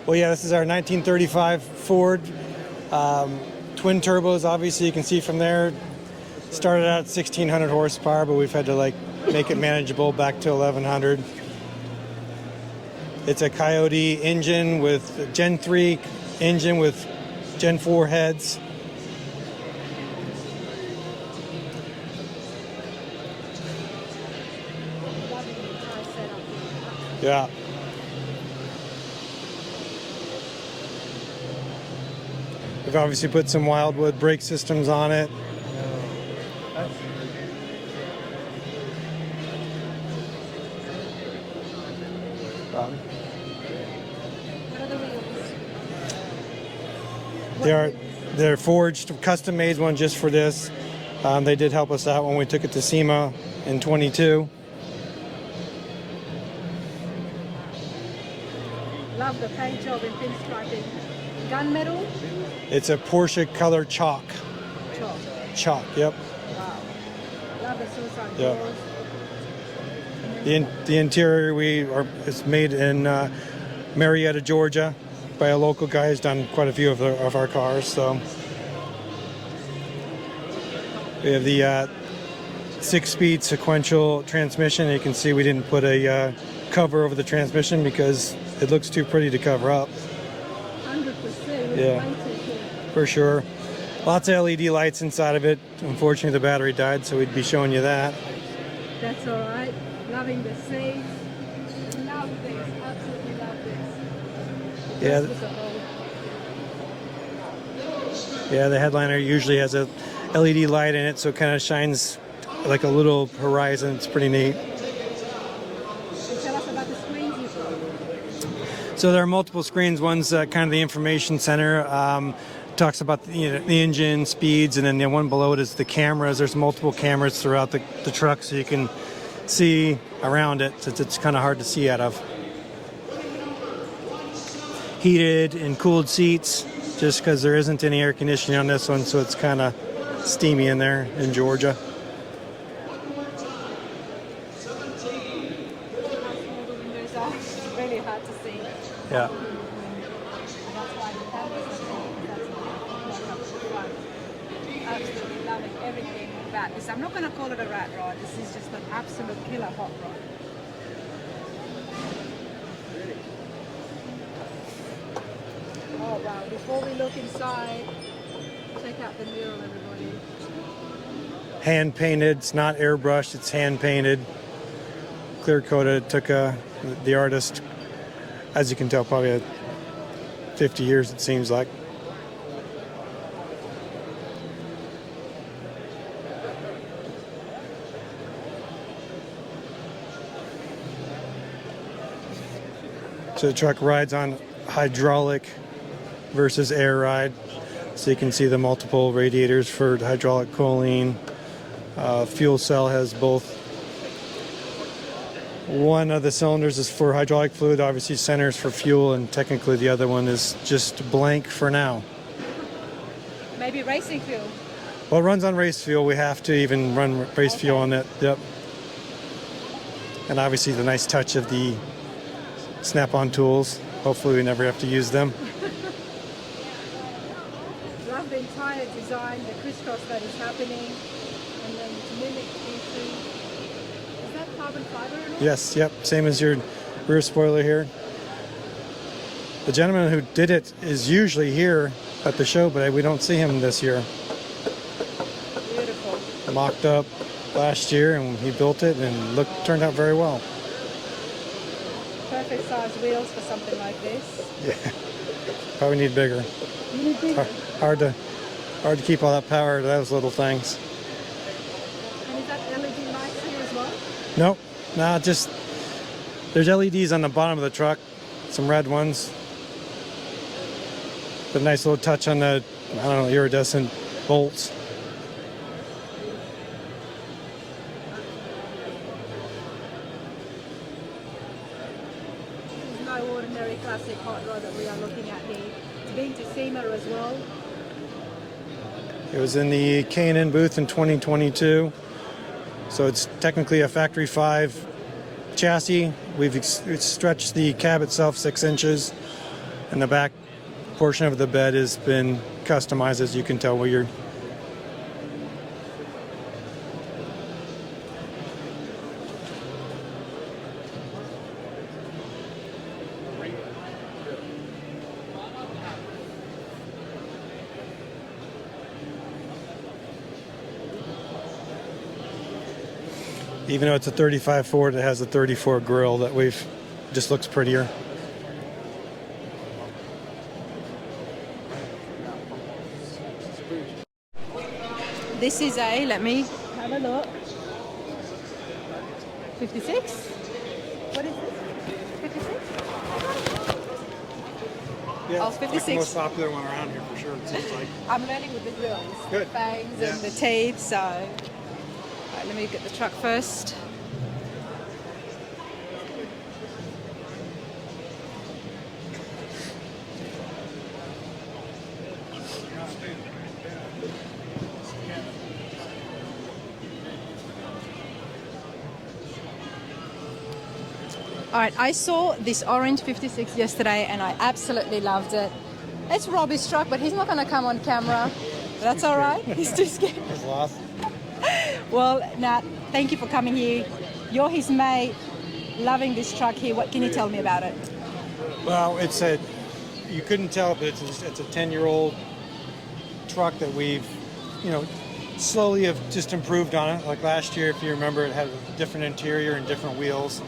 Well, yeah, this is our 1935 Ford. Twin turbos, obviously, you can see from there. Started out at 1,600 horsepower, but we've had to make it manageable back to 1,100. It's a Coyote engine with Gen 3 engine with Gen 4 heads. Yeah. We've obviously put some wildwood brake systems on it. They're forged, custom made one just for this. They did help us out when we took it to Sema in 22. Love the paint job and pinstriping. Gunmetal? It's a Porsche color chalk. Chalk, yep. Wow. Love the suicide Yep. doors. The interior is made in Marietta, Georgia, by a local guy who's done quite a few of our cars. So we have the 6-speed sequential transmission. You can see we didn't put a cover over the transmission because it looks too pretty to cover up. 100%. Yeah, for sure. Lots of LED lights inside of it. Unfortunately, the battery died, so we'd be showing you that. That's all right. Loving the seats. Love this. Absolutely love this. Yeah, the headliner usually has a LED light in it, so it kind of shines like a little horizon. It's pretty neat. Tell us about the screens you've got. So there are multiple screens. One's kind of the information center. Talks about the engine speeds, and then the one below it is the cameras. There's multiple cameras throughout the truck, so you can see around it, since it's kind of hard to see out of. Heated and cooled seats, just because there isn't any air conditioning on this one, so it's kind of steamy in there in Georgia. The windows are really hard to see. Yeah. That's why the cameras are there. Absolutely loving everything about this. I'm not going to call it a rat rod. This is just an absolute killer hot rod. Oh wow, before we look inside, check out the mirror, everybody. Hand painted, it's not airbrushed, it's hand painted. Clear coated. Took the artist, as you can tell, probably 50 years it seems like. So the truck rides on hydraulic versus air ride. So you can see the multiple radiators for hydraulic cooling. Fuel cell has both. One of the cylinders is for hydraulic fluid, obviously centers for fuel, and technically the other one is just blank for now. Maybe racing fuel. Well, it runs on race fuel. We have to even run race fuel on it. Yep. And obviously the nice touch of the snap-on tools. Hopefully we never have to use them. Love the entire design, the crisscross that is happening, and then to mimic into. Is that carbon fiber at all? Yes, yep. Same as your rear spoiler here. The gentleman who did it is usually here at the show, but we don't see him this year. Beautiful. Mocked up last year, and he built it, and turned out very well. Perfect size wheels for something like this. Yeah, probably need bigger. You need bigger. Hard to keep all that power to those little things. And is that LED lights here as well? Nope, no, just there's LEDs on the bottom of the truck, some red ones. The nice little touch on the, I don't know, iridescent bolts. This is no ordinary classic hot rod that we are looking at here. It's been to Sema as well. It was in the K&N booth in 2022. So it's technically a factory 5 chassis. We've stretched the cab itself 6 inches, and the back portion of the bed has been customized, as you can tell. Where you're even though it's a 35 Ford, it has a 34 grille that just looks prettier. This is let me have a look. 56? What is this? 56? Yeah, Oh, it's like 56. the most popular one around here for sure, it seems like. I'm learning with the grills, Good. the fangs Yeah. and the teeth, so... Right, let me get the truck first. All right, I saw this orange 56 yesterday and I absolutely loved it. It's Robbie's truck, but he's not going to come on camera. That's all right. He's too scared. He's lost. Well, Nat, thank you for coming here. You're his mate, loving this truck here. What can you tell me about it? Well, you couldn't tell, but it's a 10-year-old truck that we've, slowly have just improved on it. Like last year, if you remember, it had a different interior and different wheels.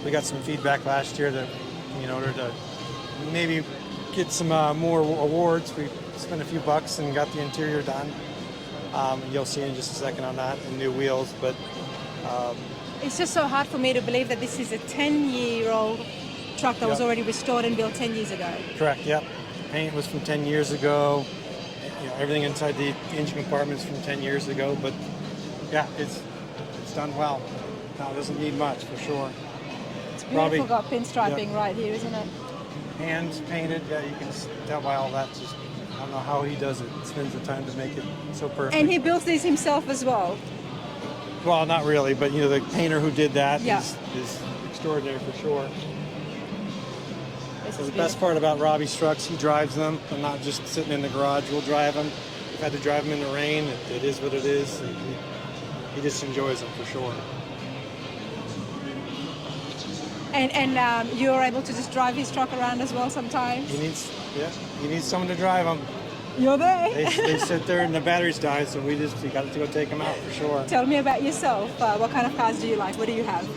We got some feedback last year that, in order to maybe get some more awards, we spent a few bucks and got the interior done. You'll see in just a second on that, and new wheels. But it's just so hard for me to believe that this is a 10-year-old truck that was already restored and built 10 years ago. Correct. Yep. Paint was from 10 years ago. Everything inside the engine compartment is from 10 years ago. But yeah, it's done well. Now it doesn't need much for sure. It's beautiful. Got pinstriping right here, isn't it? Hands painted. Yeah, you can tell by all that. Just I don't know how he does it. Spends the time to make it so perfect. And he builds these himself as well. Well, not really, but the painter who did that is extraordinary for sure. So the beautiful. best part about Robbie's trucks, he drives them. I'm not just sitting in the garage. We'll drive them. We've had to drive them in the rain. It is what it is. He just enjoys them for sure. And you're able to just drive his truck around as well sometimes? He needs someone to drive them. You're there. They sit there and the batteries die, so we got to go take them out for sure. Tell me about yourself. What kind of cars do you like? What do you have?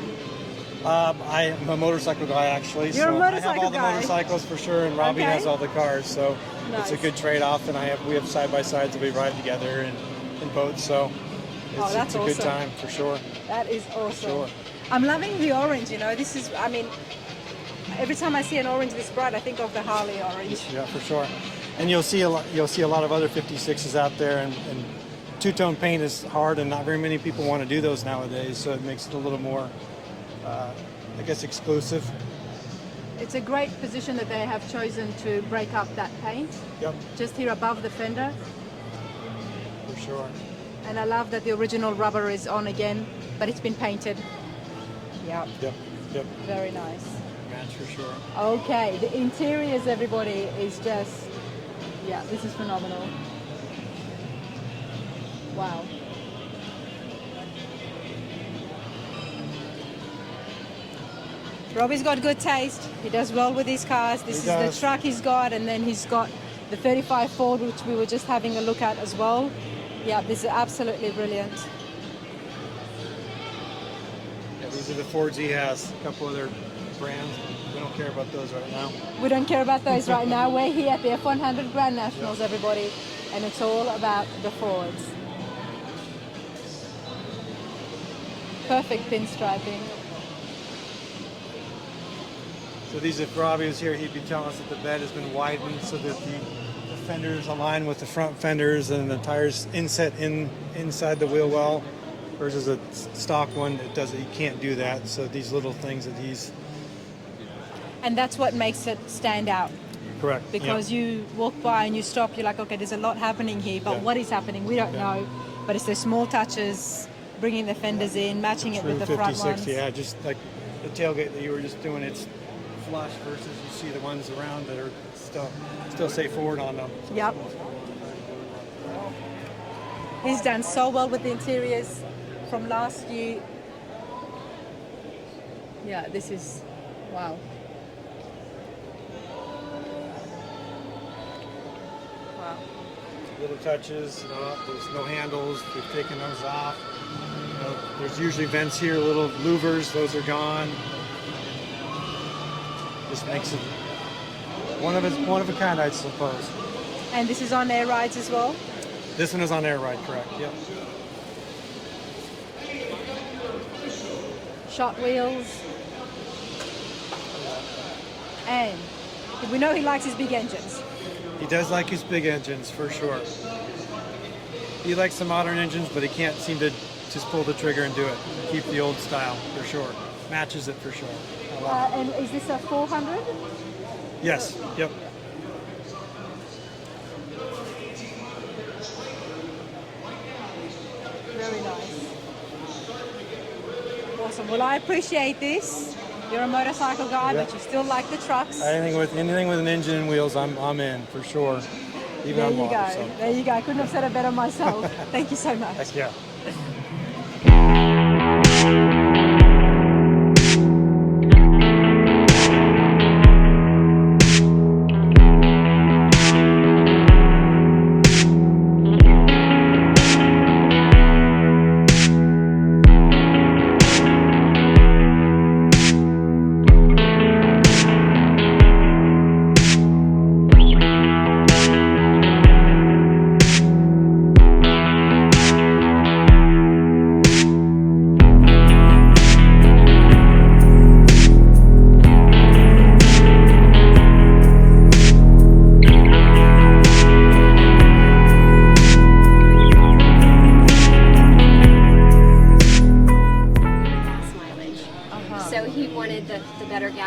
I'm a motorcycle guy, actually. You're a motorcycle I have all the guy. motorcycles for sure, and Robbie has all the cars, so nice. It's a good trade-off. And we have side-by-sides that we ride together in boats, so it's a good time for sure. That is awesome. Sure. I'm loving the orange. This is. Every time I see an orange this bright, I think of the Harley orange. Yeah, for sure. And you'll see a lot of other 56s out there, and two-tone paint is hard, and not very many people want to do those nowadays. So it makes it a little more, exclusive. It's a great position that they have chosen to break up that paint. Yep. Just here above the fender. For sure. And I love that the original rubber is on again, but it's been painted. Yeah. Yep. Very nice. Match for sure. Okay, the interiors, everybody, is just, this is phenomenal. Wow. Robbie's got good taste. He does well with his cars. This is the truck he's got, and then he's got the 35 Ford, which we were just having a look at as well. Yeah, this is absolutely brilliant. Yeah, these are the Fords he has. A couple other brands. We don't care about those right now. We don't care about those right now. We're here at the F100 Grand Nationals, everybody, and it's all about the Fords. Perfect pinstriping. So if Robbie was here, he'd be telling us that the bed has been widened so that the fenders align with the front fenders and the tires inset inside the wheel well. Versus a stock one, you can't do that. So these little things that And that's what makes it stand out. Correct. Because you walk by and you stop, you're like, okay, there's a lot happening here, but what is happening? We don't know. But it's the small touches, bringing the fenders in, matching it with the front 50, 60, ones. yeah, just like the tailgate that you were just doing, it's flush versus you see the ones around that are still say Ford on them. Yep. He's done so well with the interiors from last year. Yeah, this is, wow. Wow. Little touches, there's no handles, we've taken those off. There's usually vents here, little louvers, those are gone. This makes it one of a kind, I suppose. And this is on air rides as well? This one is on air ride, correct, yep. Shot wheels. And we know he likes his big engines. He does like his big engines, for sure. He likes the modern engines, but he can't seem to just pull the trigger and do it. Keep the old style, for sure. Matches it, for sure. And is this a 400? Yes, yep. Very nice. Awesome. Well, I appreciate this. You're a motorcycle guy, but you still like the trucks. Anything with an engine and wheels, I'm in, for sure. Even There on you water, go. so. There you go. I couldn't have said it better myself. Thank you so much. Heck yeah.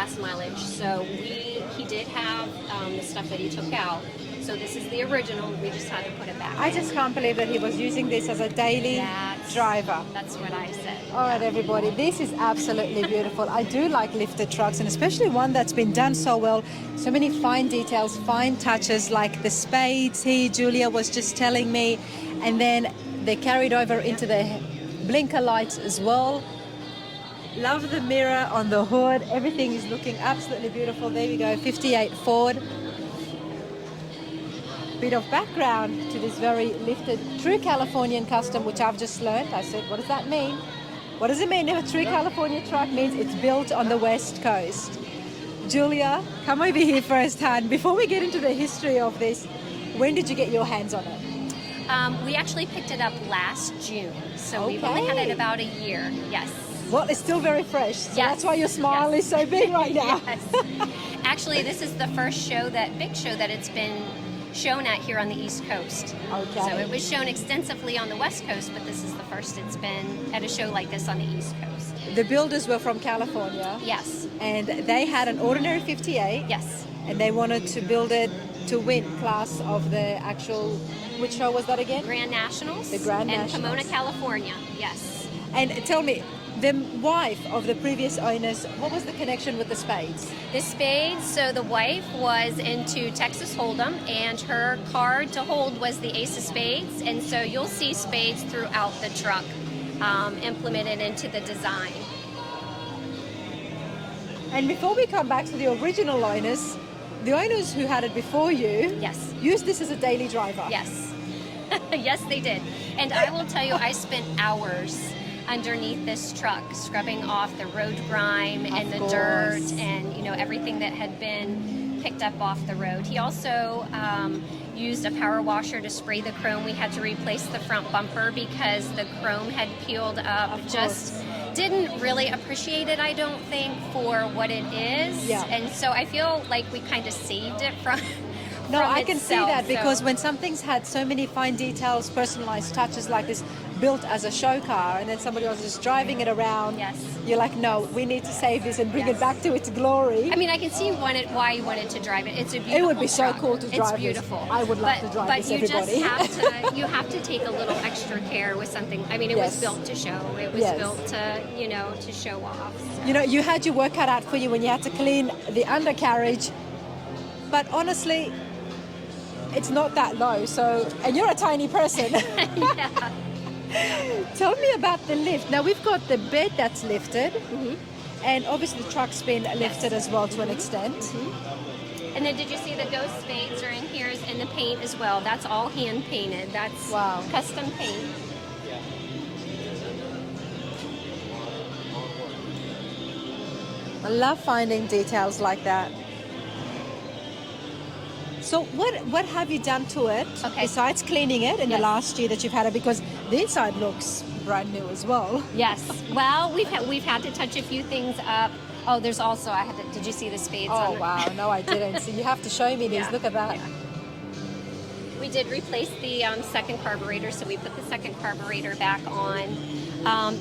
gas mileage. So he did have the stuff that he took out. So this is the original. We just had to put it back. I just can't believe that he was using this as a daily driver. That's what I said. All right, everybody, this is absolutely beautiful. I do like lifted trucks, and especially one that's been done so well. So many fine details, fine touches, like the spades here, Julia was just telling me, and then they carried over into the blinker lights as well. Love the mirror on the hood. Everything is looking absolutely beautiful. There we go, 58 Ford. Bit of background to this very lifted, true Californian custom, which I've just learned. I said, what does that mean? What does it mean if a true California truck means it's built on the West Coast? Julia, come over here firsthand. Before we get into the history of this, when did you get your hands on it? We actually picked it up last June, so we've only had it about a year. Yes. Well, it's still very fresh, so Yes. that's why your smile is so big right now. Yes. Actually, this is the first show, big show that it's been shown at here on the East Coast. Okay. So it was shown extensively on the West Coast, but this is the first it's been at a show like this on the East Coast. The builders were from California. Yes. And they had an ordinary 58. Yes. And they wanted to build it to win class of the actual, which show was that again? Grand Nationals. The Grand in Nationals. Pomona, California. Yes. And tell me, the wife of the previous owners, what was the connection with the spades? The spades, so the wife was into Texas Hold'em, and her card to hold was the Ace of Spades, and so you'll see spades throughout the truck implemented into the design. And before we come back to the original owners, the owners who had it before you Yes. used this as a daily driver. Yes. Yes, they did. And I will tell you, I spent hours underneath this truck scrubbing off the road grime and the dirt and everything that had been picked up off the road. He also used a power washer to spray the chrome. We had to replace the front bumper because the chrome had peeled up. Just didn't really appreciate it, I don't think, for what it is. Yeah. And so I feel like we kind of saved it from No, I can see itself, that so- because when something's had so many fine details, personalized touches like this, built as a show car, and then somebody else is driving it around. Yes. You're like, no, we need to save this and bring Yes. it back to its glory. I mean, I can see why you wanted to drive it. It's a beautiful It would be so truck. cool to drive It's this. beautiful. I would love to drive but this, you everybody. just have to take a little extra care with something. I mean, it was Yes. built to show. It was Yes. built to, to show off. So. You know, you had your work cut out for you when you had to clean the undercarriage, but honestly, it's not that low. So, and you're a tiny person. Yeah. Tell me about the lift. Now we've got the bed that's lifted, and obviously the truck's been lifted as well to an extent. And then did you see the ghost spades are in here and the paint as well? That's all hand painted. That's Wow. custom paint. I love finding details like that. So what have you done to it besides cleaning it in the Yes. last year that you've had it? Because the inside looks brand new as well. Yes. Well, we've had to touch a few things up. Oh, there's also did you see the spades? Oh on wow, no I didn't. So you have to show me these. Yeah. Look at that. Yeah. We did replace the second carburetor, so we put the second carburetor back on.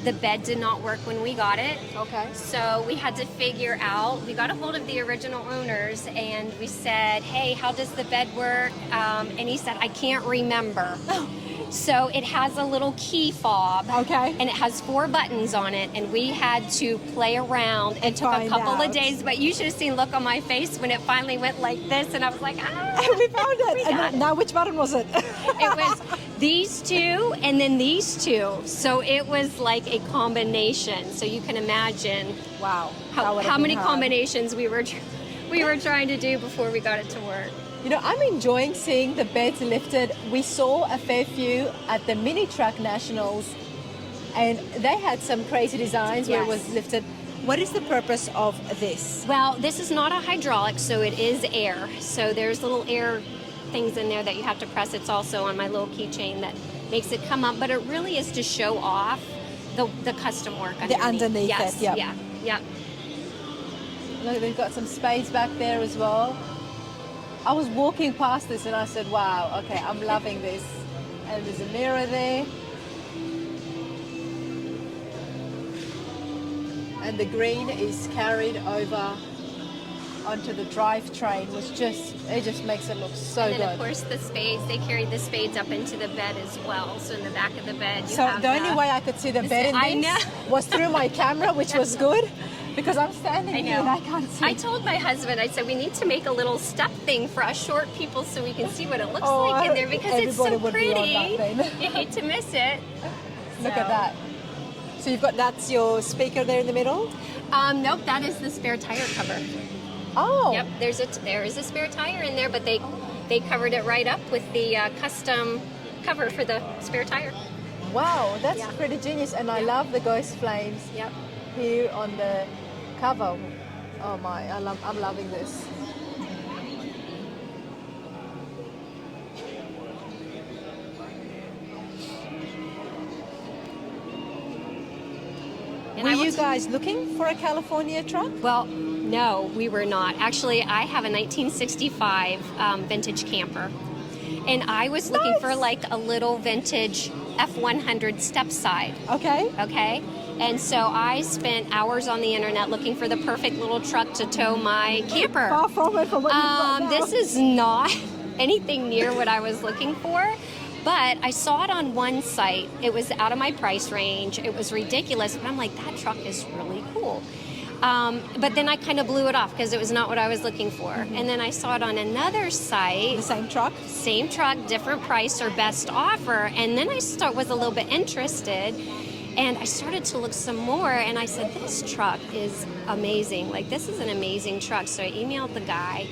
The bed did not work when we got it. Okay. So we had to figure out, we got a hold of the original owners and we said, hey, how does the bed work? And he said, I can't remember. So it has a little key fob. Okay. And it has 4 buttons on it. And we had to play around. It took a find couple out. of days, but you should have seen the look on my face when it finally went like this. And I was like, We found it. We And got it. now which button was it? It was these two and then these two. So it was like a combination. So you can imagine Wow. that how would have many been hard. combinations we were trying to do before we got it to work. You know, I'm enjoying seeing the beds lifted. We saw a fair few at the Mini Truck Nationals, and they had some crazy designs where it Yes. was lifted. What is the purpose of this? Well, this is not a hydraulic, so it is air. So there's little air things in there that you have to press. It's also on my little keychain that makes it come up, but it really is to show off the custom work underneath. Yes, it. yeah. Yeah. Look, we've got some spades back there as well. I was walking past this and I said, wow, okay, I'm loving this. And there's a mirror there. And the green is carried over onto the drivetrain, which just makes it look so And then good. of course the spades, they carried the spades up into the bed as well. So in the back of the bed you So have the only way I could see the bed in I this know. was through my camera, which was good because I'm standing I here know. and I can't see. I told my husband, I said, we need to make a little step thing for us short people so we can see what it looks Oh, like in there because it's everybody so would be pretty. on that then. You hate to miss it. Look So- at that. So you've got, that's your speaker there in the middle? Nope, that is the spare tire cover. Oh. Yep, there is a spare tire in there, but they covered it right up with the custom cover for the spare tire. Wow, that's Yeah. pretty genius. And I love the ghost flames Yep. here on the cover. Oh my, I'm loving this. And Were I will you t- guys looking for a California truck? Well, no, we were not. Actually, I have a 1965 vintage camper. And I was looking for like a little vintage F100 step side. Okay. Okay? And so I spent hours on the internet looking for the perfect little truck to tow my camper. Far from it from what you've got now. This is not anything near what I was looking for. But I saw it on one site. It was out of my price range. It was ridiculous. But I'm like, that truck is really cool. But then I kind of blew it off because it was not what I was looking for. And then I saw it on another site. The same truck? Same truck, different price or best offer. And then I was a little bit interested. And I started to look some more. And I said, this truck is amazing. Like, this is an amazing truck. So I emailed the guy.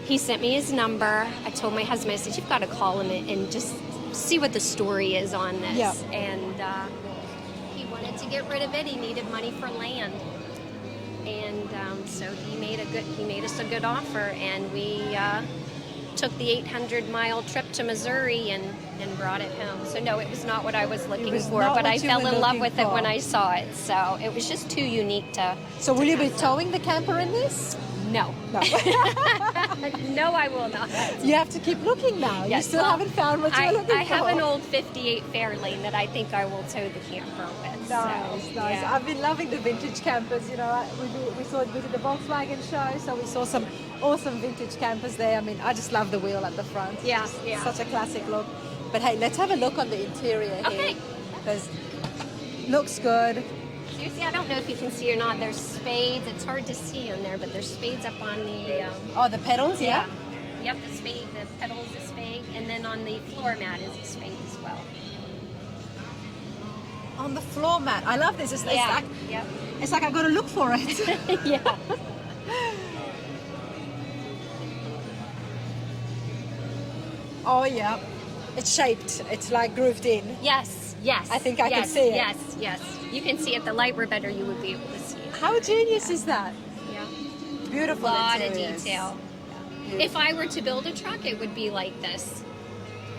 He sent me his number. I told my husband, I said, you've got to call him and just see what the story is on this. Yeah. And he wanted to get rid of it. He needed money for land. And so he made us a good offer. And we took the 800-mile trip to Missouri and brought it home. So no, it was not what I was looking was for, not but what I you fell were in love looking with it when for. I saw it. So it was just too unique to... So will you be pass up. towing the camper in this? No. No. No, I will not. You have to keep looking now. Yes, You still well, haven't found what you're looking for. I have an old 58 Fairlane that I think I will tow the camper with. Nice, so, nice. yeah. I've been loving the vintage campers. You know, we did the Volkswagen show, so we saw some awesome vintage campers there. I mean, I just love the wheel at the front. Yeah, It's yeah. such a classic look. But hey, let's have a look on the interior here. Okay. Because looks good. Seriously, I don't know if you can see or not. There's spades. It's hard to see on there, but there's spades up on the. Oh, the pedals, yeah. Yep, the spade. The pedal is a spade, and then on the floor mat is a spade as well. On the floor mat. I love this. It's Yeah. like Yep. it's like I've got to look for it. Yeah. Oh yeah. It's shaped. It's like grooved in. Yes. Yes. I think I can yes, see it. Yes. Yes. You can see it. The light were better. You would be able to see it. How genius is that? Yeah. Beautiful A lot of interiors. detail. If I were to build a truck, it would be like this.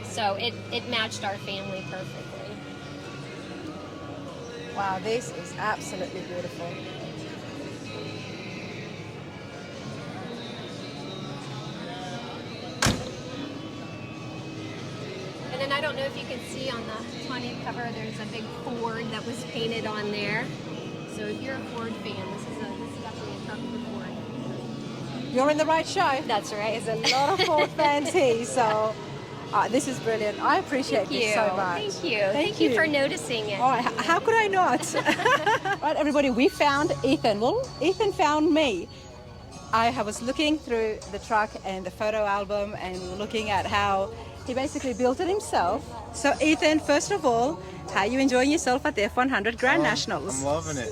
So it matched our family perfectly. Wow, this is absolutely beautiful. And then I don't know if you can see on the tonneau cover, there's a big Ford that was painted on there. So if you're a Ford fan, this is definitely a truck for Ford. You're in the right show. That's right. There's a lot of Ford fans here, so this is brilliant. I appreciate Thank this you. so much. Thank you. Thank you for noticing it. Oh, how could I not? Right, everybody, we found Ethan. Well, Ethan found me. I was looking through the truck and the photo album and looking at how he basically built it himself. So, Ethan, first of all, how are you enjoying yourself at the F100 Grand Nationals? I'm loving it.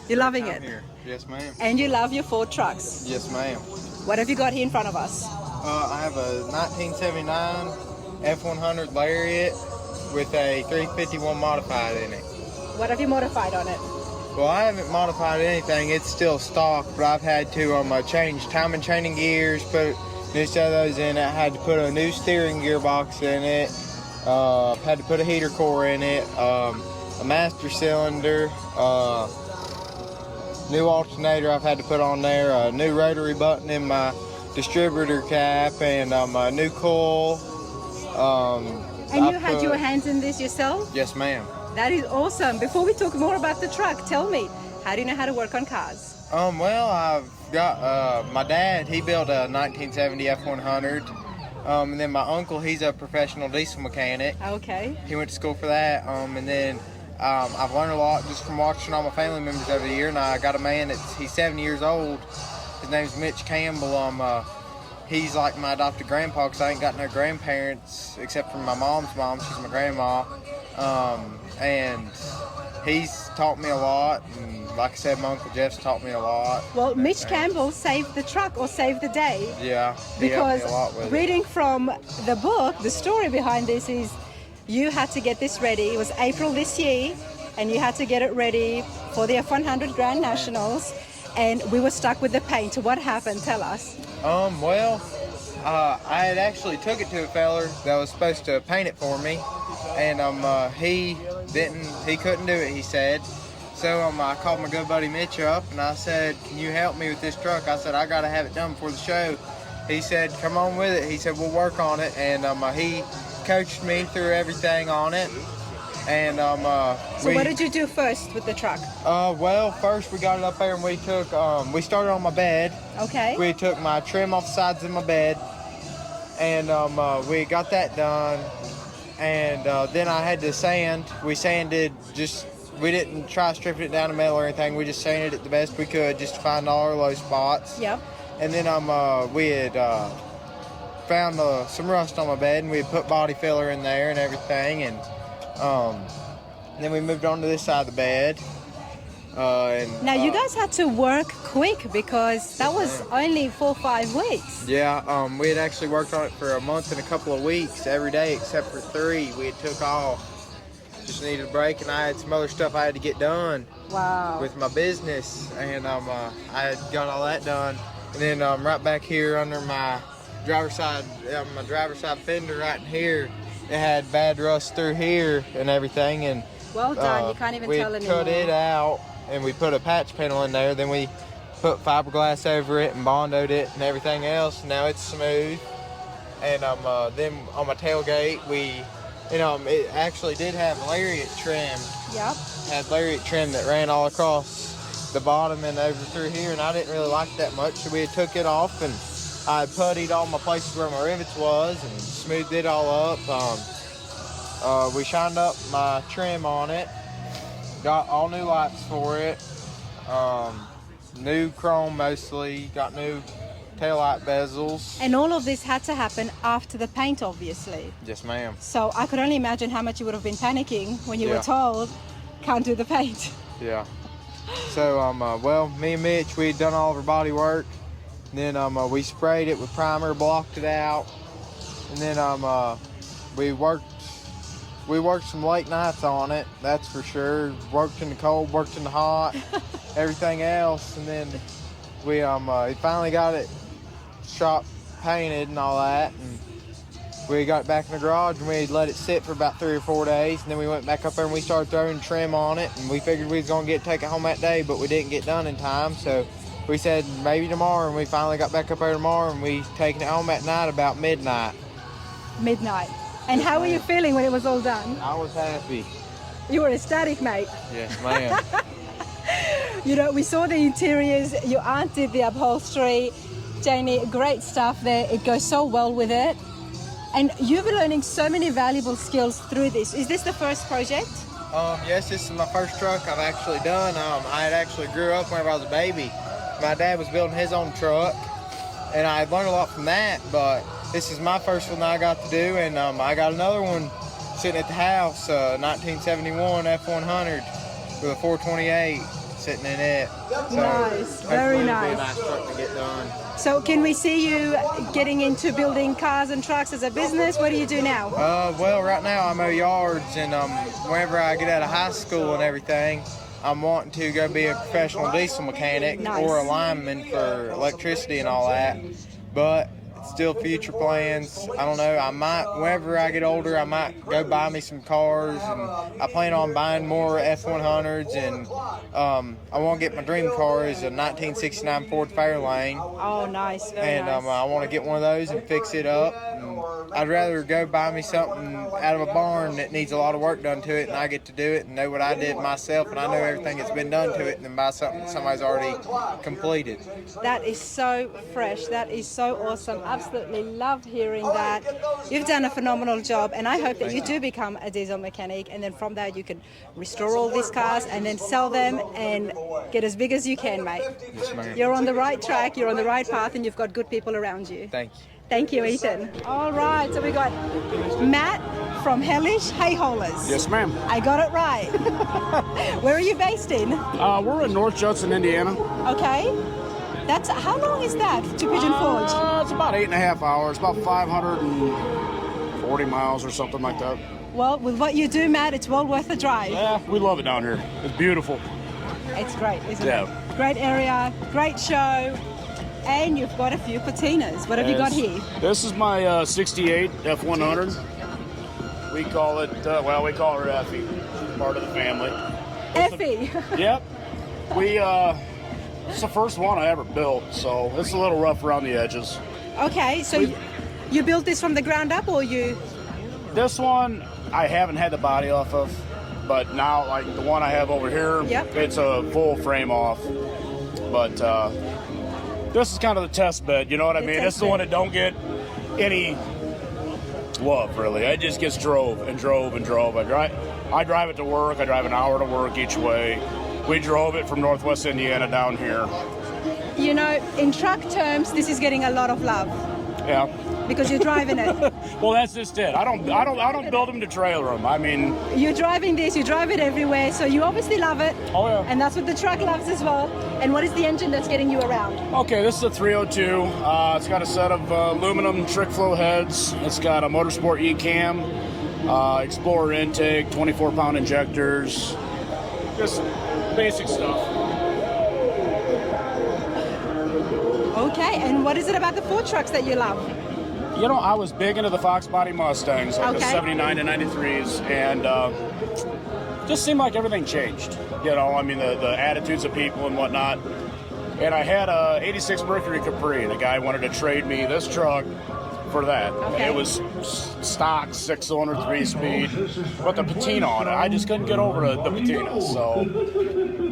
You're loving Out it. here. Yes, ma'am. And you love your Ford trucks. Yes, ma'am. What have you got here in front of us? I have a 1979 F100 Lariat with a 351 modified in it. What have you modified on it? Well, I haven't modified anything. It's still stock, but I've had to change time and chaining gears, put new set of those in it. I had to put a new steering gearbox in it. Had to put a heater core in it, a master cylinder, new alternator I've had to put on there, a new rotary button in my distributor cap, and a new coil. And you had your hands in this yourself? Yes, ma'am. That is awesome. Before we talk more about the truck, tell me, how do you know how to work on cars? Well, I've got my dad. He built a 1970 F100, and then my uncle. He's a professional diesel mechanic. Okay. He went to school for that, and then I've learned a lot just from watching all my family members over the year. And I got a man he's 70 years old. His name's Mitch Campbell. He's like my adopted grandpa because I ain't got no grandparents except for my mom's mom. She's my grandma. And he's taught me a lot. And like I said, my Uncle Jeff's taught me a lot. Well, Mitch Campbell saved the truck or saved the day. Yeah, he helped Because me a lot with it. reading from the book, the story behind this is you had to get this ready. It was April this year, and you had to get it ready for the F100 Grand Nationals. And we were stuck with the paint. What happened? Tell us. Well, I had actually took it to a feller that was supposed to paint it for me, and he couldn't do it, he said. So I called my good buddy Mitch up, and I said, can you help me with this truck? I said, I gotta have it done before the show. He said, come on with it. He said, we'll work on it, and he coached me through everything on it. And So what did you do first with the truck? well, first we got it up there, and we we started on my bed. Okay. We took my trim off the sides of my bed, and we got that done. And then I had to sand. We sanded we didn't try stripping it down to metal or anything. We just sanded it the best we could just to find all our low spots. Yep. And then we had found some rust on my bed, and we had put body filler in there and everything. And then we moved on to this side of the bed. Now you guys had to work quick because that was only 4 or 5 weeks. Yeah, we had actually worked on it for a month and a couple of weeks every day except for 3. We had took off. Just needed a break, and I had some other stuff I had to get done. Wow. With my business, and I had got all that done. And then right back here under my driver's side fender right in here, it had bad rust through here and everything. And Well done. You can't even tell we anymore. cut it out, and we put a patch panel in there. Then we put fiberglass over it and bondoed it and everything else. Now it's smooth. And then on my tailgate, it actually did have lariat trim. Yep. Had lariat trim that ran all across the bottom and over through here, and I didn't really like it that much, so we had took it off, and I puttied all my places where my rivets was and smoothed it all up. We shined up my trim on it, got all new lights for it, new chrome mostly, got new taillight bezels. And all of this had to happen after the paint, obviously. Yes, ma'am. So I could only imagine how much you would have been panicking when you Yeah. were told, can't do the paint. Yeah. So, well, me and Mitch, we had done all of our body work. And then we sprayed it with primer, blocked it out. And then we worked some late nights on it, that's for sure. Worked in the cold, worked in the hot, everything else. And then we finally got it shop painted and all that. And we got it back in the garage and we let it sit for about 3 or 4 days. And then we went back up there and we started throwing trim on it. And we figured we was going to take it home that day, but we didn't get done in time. So we said maybe tomorrow, and we finally got back up there tomorrow, and we taking it home at night about midnight. Midnight. And how were you feeling when it was all done? I was happy. You were ecstatic, mate. Yes, ma'am. You know, we saw the interiors, your aunt did the upholstery. Jamie, great stuff there. It goes so well with it. And you've been learning so many valuable skills through this. Is this the first project? Yes, this is my first truck I've actually done. I had actually grew up whenever I was a baby. My dad was building his own truck, and I learned a lot from that, but this is my first one that I got to do, and I got another one sitting at the house, 1971 F100 with a 428 sitting in it. So Nice, very hopefully nice. It'll be a nice truck to get done. So can we see you getting into building cars and trucks as a business? What do you do now? Well, right now I mow yards, and whenever I get out of high school and everything, I'm wanting to go be a professional diesel mechanic Nice. or a lineman for electricity and all that. But still future plans. I don't know. I might, whenever I get older, I might go buy me some cars, and I plan on buying more F100s. And I want to get my dream car is a 1969 Ford Fairlane. Oh, nice, very And nice. I want to get one of those and fix it up. And I'd rather go buy me something out of a barn that needs a lot of work done to it, and I get to do it and know what I did myself, and I know everything that's been done to it, than buy something somebody's already completed. That is so fresh. That is so awesome. Absolutely love hearing that. You've done a phenomenal job, and I hope that you do become a diesel mechanic, and then from there you can restore all these cars and then sell them and get as big as you can, mate. Yes, ma'am. You're on the right track, you're on the right path, and you've got good people around you. Thank you. Thank you, Ethan. All right, so we got Matt from Hellish Hay Haulers. Yes, ma'am. I got it right. Where are you based in? We're in North Judson, Indiana. Okay. That's how long is that to Pigeon Forge? It's about 8.5 hours, about 540 miles or something like that. Well, with what you do, Matt, it's well worth the drive. Yeah, we love it down here. It's beautiful. It's great, isn't Yeah. it? Great area, great show, and you've got a few patinas. What have you got here? This is my 68 F100. We call it, we call her Effie, part of the family. Effie. Yep. It's the first one I ever built, so it's a little rough around the edges. Okay, so you built this from the ground up, or you? This one I haven't had the body off of, but now, like the one I have over here, Yep. it's a full frame off. But this is kind of the test bed, you know what I The mean? test This is the one that don't get any love, really. It just gets drove and drove and drove. I drive it to work. I drive an hour to work each way. We drove it from Northwest Indiana down here. You know, in truck terms, this is getting a lot of love Yeah. because you're driving it. Well, that's just it. I don't build them to trailer them. I mean, You're driving this, you drive it everywhere, so you obviously love it. oh yeah. And that's what the truck loves as well. And what is the engine that's getting you around? Okay, this is a 302. It's got a set of aluminum trick flow heads. It's got a Motorsport E-cam, Explorer intake, 24-pound injectors. Just basic stuff. Okay, and what is it about the Ford trucks that you love? You know, I was big into the Fox body Mustangs, like the Okay. 79 to 93s, and just seemed like everything changed. You know, I mean, the attitudes of people and whatnot. And I had a 86 Mercury Capri, and the guy wanted to trade me this truck for that. Okay. It was stock 6-cylinder 3-speed, but the patina on it, I just couldn't get over the patina. So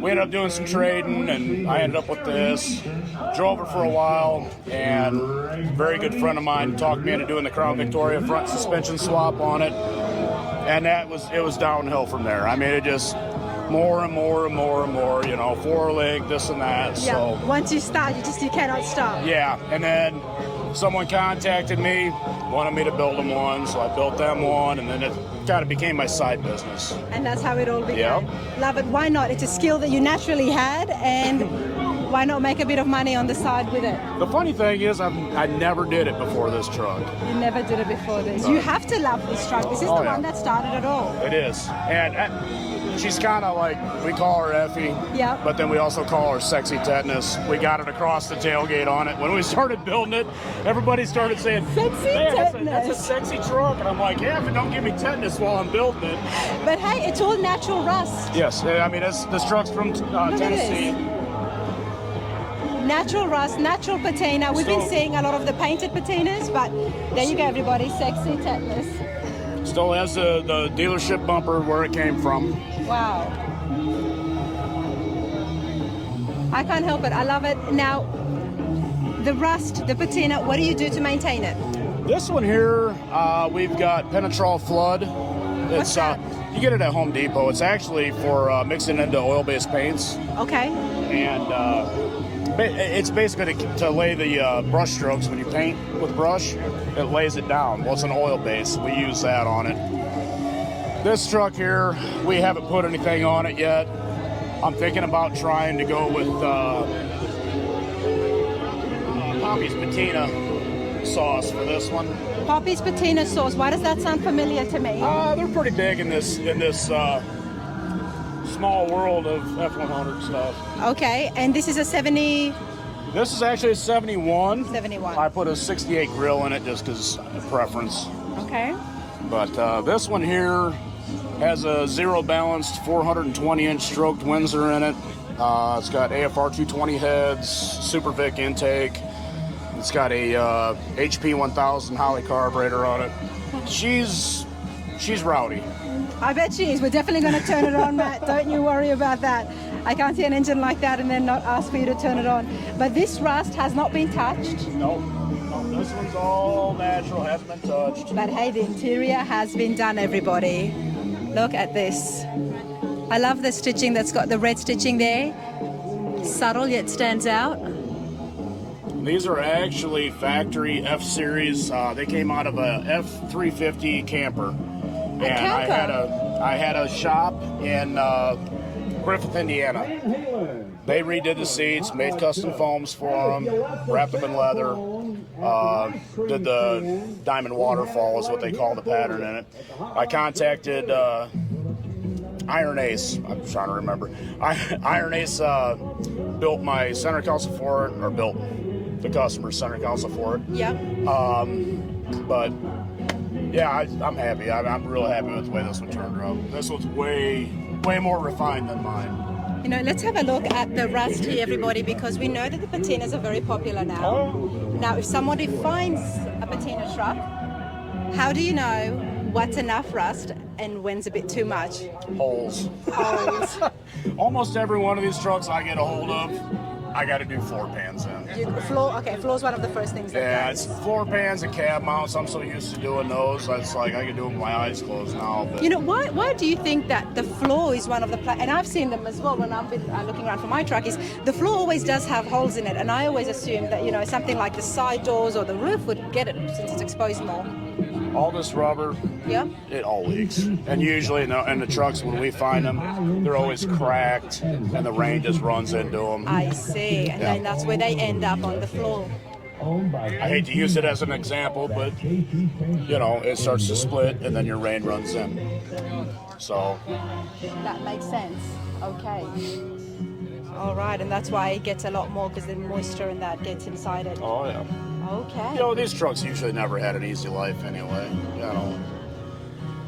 we ended up doing some trading, and I ended up with this. Drove it for a while, and a very good friend of mine talked me into doing the Crown Victoria front suspension swap on it, and it was downhill from there. I mean, it just more and more and more and more, you know, 4-leg, this and that. Yeah. So Once you start, you cannot stop. yeah, and then someone contacted me, wanted me to build them one, so I built them one, and then it kind of became my side business. And that's how it all began. Yep. Love it. Why not? It's a skill that you naturally had, and why not make a bit of money on the side with it? The funny thing is, I never did it before this truck. You never did it before this. You have to love this truck. This is the yeah. one that started it all. It is, and she's kind of like, we call her Effie, Yep. but then we also call her Sexy Tetanus. We got it across the tailgate on it. When we started building it, everybody started saying, Sexy "Man, Tetanus." that's a sexy truck," and I'm like, yeah, but don't give me tetanus while I'm building it. But hey, it's all natural rust. Yes, I mean, this truck's from Look at Tennessee. this. Natural rust, natural patina. We've been So- seeing a lot of the painted patinas, but there you go, everybody. Sexy tetanus. Still has the dealership bumper where it came from. Wow. I can't help it. I love it. Now, the rust, the patina, what do you do to maintain it? This one here, we've got Penetrol Flood. What's that? You get it at Home Depot. It's actually for mixing into oil-based paints, Okay. and it's basically to lay the brush strokes when you paint with brush. It lays it down. Well, it's an oil base. We use that on it. This truck here, we haven't put anything on it yet. I'm thinking about trying to go with Poppy's patina sauce for this one. Poppy's patina sauce. Why does that sound familiar to me? They're pretty big in this small world of F100 stuff. Okay, and this is a 70. This is actually a 71. 71. I put a 68 grill in it just because of preference. Okay. But this one here has a zero balanced 420-inch stroked Windsor in it. It's got AFR 220 heads, Super Vic intake. It's got a HP 1000 Holly carburetor on it. She's rowdy. I bet she is. We're definitely going to turn it on, Matt. Don't you worry about that. I can't see an engine like that and then not ask for you to turn it on. But this rust has not been touched. Nope. This one's all natural, hasn't been touched. But hey, the interior has been done, everybody. Look at this. I love the stitching that's got the red stitching there. Subtle yet stands out. These are actually factory F-Series. They came out of a F350 camper. And I had a shop in Griffith, Indiana. They redid the seats, made custom foams for them, wrapped them in leather, did the diamond waterfall is what they call the pattern in it. I contacted Iron Ace. I'm trying to remember. Iron Ace built my center console for it, or built the customer's center console for it. Yep. But yeah, I'm happy. I'm real happy with the way this one turned out. This one's way more refined than mine. You know, let's have a look at the rust here, everybody, because we know that the patinas are very popular now. Now, if somebody finds a patina truck, how do you know what's enough rust and when's a bit too much? Holes. Holes. Almost every one of these trucks I get a hold of, I got to do floor pans in. Floor's one of the first things. Yeah, it's floor pans and cab mounts. I'm so used to doing those. It's like I can do them with my eyes closed now. But You know, why do you think that the floor is one of the, and I've seen them as well when I've been looking around for my truck, is the floor always does have holes in it, and I always assume that, you know, something like the side doors or the roof would get it since it's exposed more. all this rubber, Yeah. it all leaks. And usually in the trucks, when we find them, they're always cracked, and the rain just runs into them. I see, and then that's where they end up on the floor. I hate to use it as an example, but, you know, it starts to split, and then your rain runs in. So That makes sense. Okay. All right, and that's why it gets a lot more, because the moisture and that gets inside it. oh yeah. Okay. You know, these trucks usually never had an easy life anyway. You know.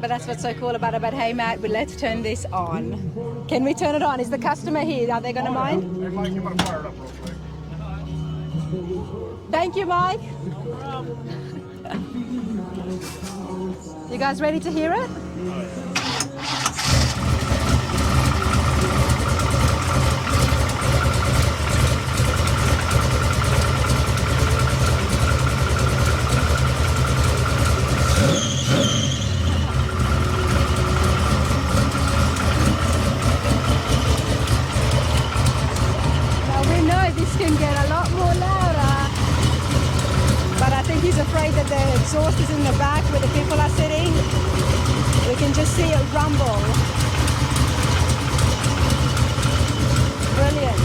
But that's what's so cool about it. But hey, Matt, but let's turn this on. Can we turn it on? Is the customer here? Are they going to mind? Hey, Mike, you want to fire it up real quick? Thank you, Mike. You guys ready to hear it? This can get a lot more louder, but I think he's afraid that the exhaust is in the back where the people are sitting. We can just see it rumble. Brilliant.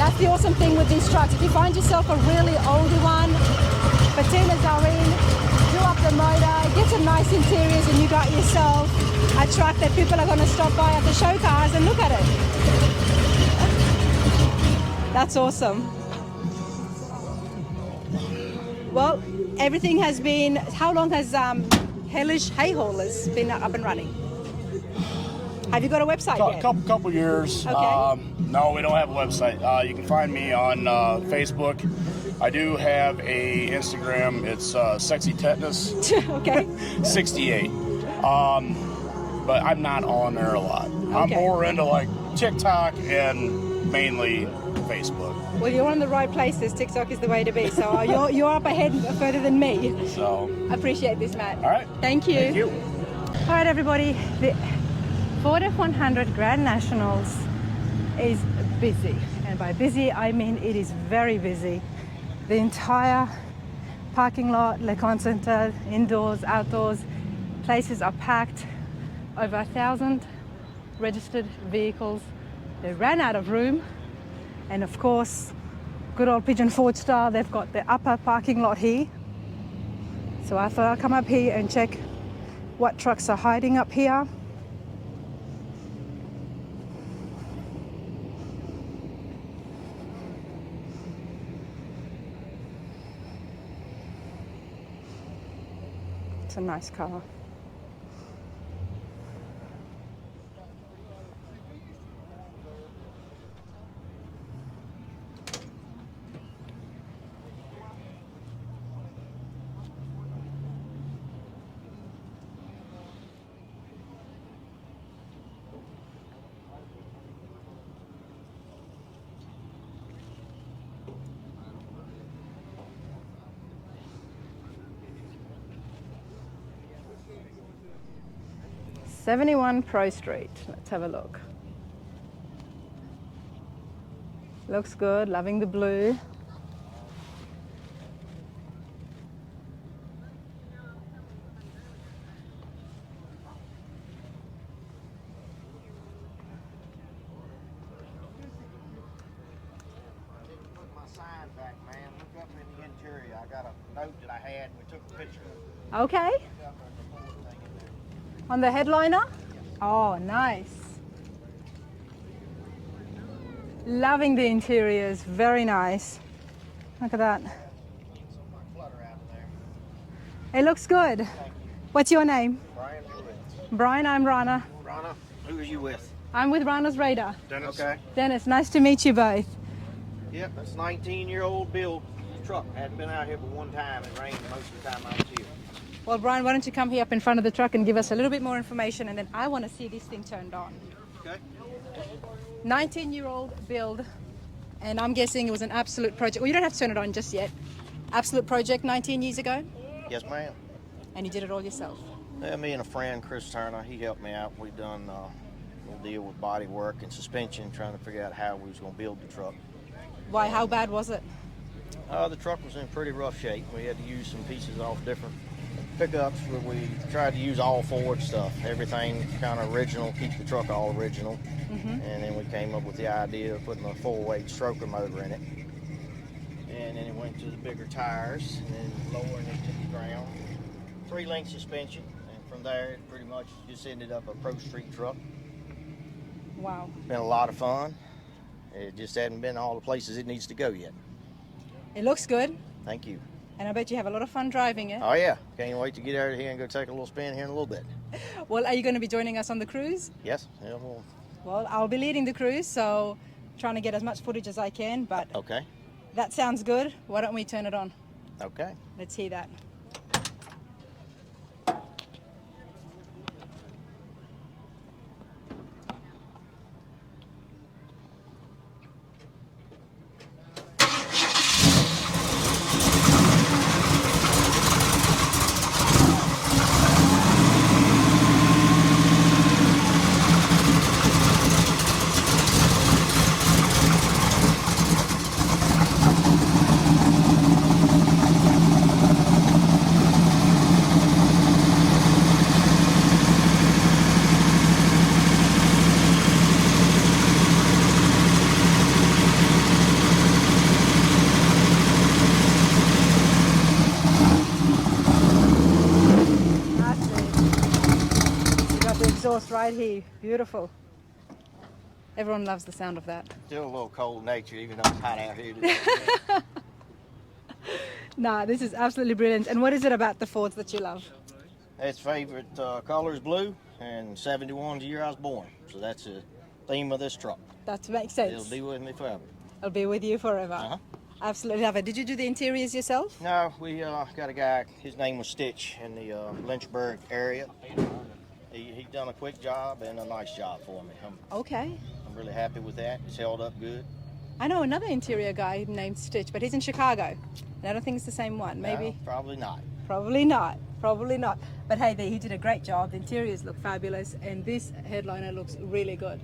That's the awesome thing with these trucks. If you find yourself a really older one, patinas are in, do up the motor, get some nice interiors, and you got yourself a truck that people are going to stop by at the show cars and look at it. That's awesome. Well, everything has been, how long has Hellish Hay Haulers been up and running? Have you got a website yet? Couple years. Okay. No, we don't have a website. You can find me on Facebook. I do have a Instagram. It's Sexy Tetanus. Okay. 68. But I'm not on there a lot. I'm Okay. more into like TikTok and mainly Facebook. Well, you're in the right places. TikTok is the way to be. So you're up ahead further than me. So I appreciate this, Matt. all right. Thank you. Thank you. All right, everybody. The Ford F100 Grand Nationals is busy. And by busy, I mean it is very busy. The entire parking lot, Le Conte Centre, indoors, outdoors, places are packed. Over 1,000 registered vehicles. They ran out of room. And of course, good old Pigeon Forge style, they've got the upper parking lot here. So I thought I'd come up here and check what trucks are hiding up here. It's a nice car. '71 Pro Street. Let's have a look. Looks good, loving the blue. Put my sign back, man. Look up in the interior. I got a note that I had. We took a picture of it. Okay. On the headliner? Oh, nice. Loving the interiors, very nice. Look at that. It looks good. What's your name? Brian, who is? Brian, I'm Rana. Rana, who are you with? I'm with Rana's Radar. Dennis. Okay. Dennis, nice to meet you both. Yep, that's a 19-year-old build truck. Hadn't been out here but one time. It rained most of the time I was here. Well, Brian, why don't you come here up in front of the truck and give us a little bit more information, and then I want to see this thing turned on. Okay. 19-year-old build, and I'm guessing it was an absolute project. Well, you don't have to turn it on just yet. Absolute project 19 years ago, Yes, ma'am. and you did it all yourself. Yeah, me and a friend, Chris Turner, he helped me out. We done a little deal with body work and suspension, trying to figure out how we was going to build the truck. Why? How bad was it? The truck was in pretty rough shape. We had to use some pieces off different pickups, but we tried to use all Ford stuff, everything kind of original, keep the truck all original. And then we came up with the idea of putting a 4-weight stroker motor in it. And then it went to the bigger tires, and then lowering it to the ground. 3-link suspension, and from there it pretty much just ended up a Pro Street truck. Wow. Been a lot of fun. It just hadn't been all the places it needs to go yet. It looks good, Thank you. and I bet you have a lot of fun driving it. Oh yeah, can't wait to get out of here and go take a little spin here in a little bit. Well, are you going to be joining us on the cruise? Yes, yeah, well, Well, I'll be leading the cruise, so trying to get as much footage as I can, but Okay. that sounds good. Why don't we turn it on? Okay. Let's hear that. Exhaust right here, beautiful. Everyone loves the sound of that. Still a little cold nature, even though it's hot out here today. Nah, this is absolutely brilliant. And what is it about the Fords that you love? Its favorite color is blue, and 71's the year I was born. So that's the theme of this truck. That makes sense. It'll be with me forever. It'll be with you forever. Uh-huh. Absolutely love it. Did you do the interiors yourself? No, we got a guy, his name was Stitch, in the Lynchburg area. He done a quick job and a nice job for me. Okay. I'm really happy with that. It's held up good. I know another interior guy named Stitch, but he's in Chicago. And I don't think it's the same one. Maybe. No, probably not. Probably not. Probably not. But hey, he did a great job. The interiors look fabulous, and this headliner looks really good.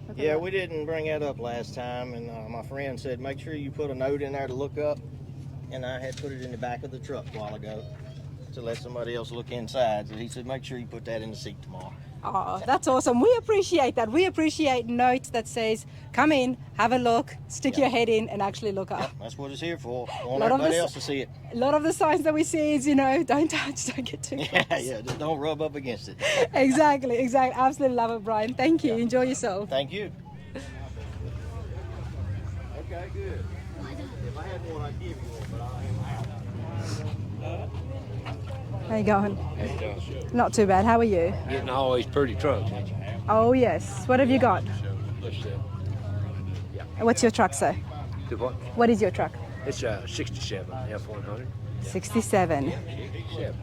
Look at Yeah, that. we didn't bring that up last time, and my friend said make sure you put a note in there to look up, and I had put it in the back of the truck a while ago to let somebody else look inside. So he said make sure you put that in the seat tomorrow. Oh, that's awesome. We appreciate that. We appreciate notes that says, come in, have a look, stick your head in, and actually look up. That's what it's here for. I want Lot of everybody this- else to see it. A lot of the signs that we see is, don't touch, don't get too close. Yeah, just don't rub up against it. Exactly. Absolutely love it, Brian. Thank you. Enjoy yourself. Thank you. Okay, good. If I had one, I'd give you one, but I am out. How you going? Hey, Josh. Not too bad. How are you? Getting all these pretty trucks, ain't you? Oh, yes. What have you got? What's that? What's your truck, sir? The what? What is your truck? It's a 67 F100. 67. 67.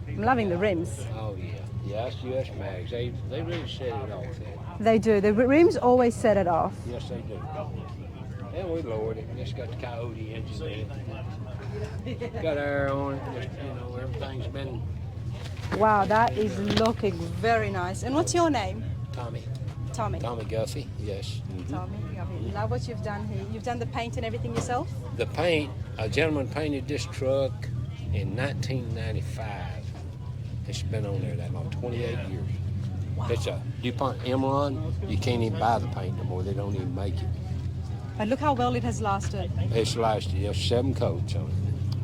I'm loving the rims. Oh, yeah. Yeah, that's US mags. They really set it off there. They do. The rims always set it off. Yes, they do. And we lowered it. It's got the Coyote engine in it. Got air on it. Just, everything's been Wow, that is looking very nice. And what's your name? Tommy. Tommy. Tommy Guffey, yes. Tommy. Love what you've done here. You've done the paint and everything yourself? The paint, a gentleman painted this truck in 1995. It's been on there that long, 28 years. Wow. It's a DuPont Emerald. You can't even buy the paint no more. They don't even make it. But look how well it has lasted. It's lasted. There's 7 coats on it.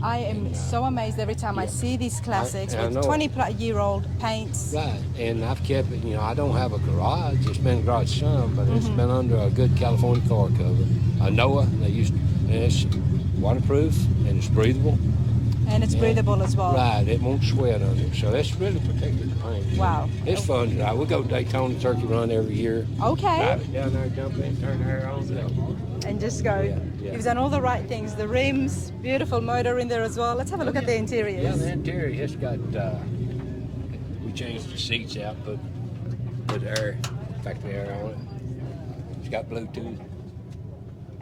I am so amazed every time I see these classics I with know. 20-year-old paints. Right, and I've kept it, I don't have a garage. It's been a garage some, but it's been under a good California car cover. A Noah, and it's waterproof and it's breathable. And it's breathable as well. Right, it won't sweat on it, so it's really protected the paint. Wow. It's fun to ride. We go to Daytona Turkey Run every year. Okay. Drive it down there, jump in, turn the air on, go. And just go. Yeah. You've done all the right things. The rims, beautiful motor in there as well. Let's have a look at the Yeah, interiors. the interior, it's got, we changed the seats out, put air, factory air on it. It's got Bluetooth.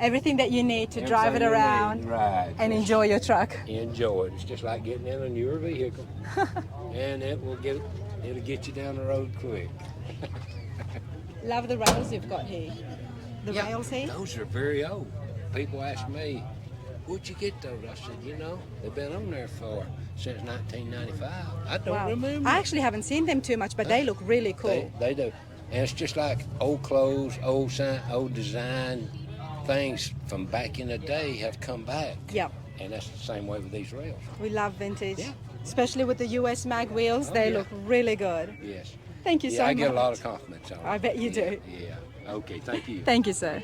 Everything that you need to drive it Everything you around need, right. and enjoy your truck. Enjoy it. It's just like getting in a newer vehicle. And it'll get you down the road quick. Love the rails you've got here. The rails here? Those are very old. People ask me, where'd you get those? I said, they've been on there since 1995. I don't remember. I actually haven't seen them too much, but they look really cool. They do. And it's just like old clothes, old sign, old design. Things from back in the day have come back. Yeah. And that's the same way with these rails. We love vintage. Yeah. Especially with the US mag wheels, they look really good. Yes. Thank you so much. I get a lot of compliments on it. I bet you do. Yeah. Okay, thank you. Thank you, sir.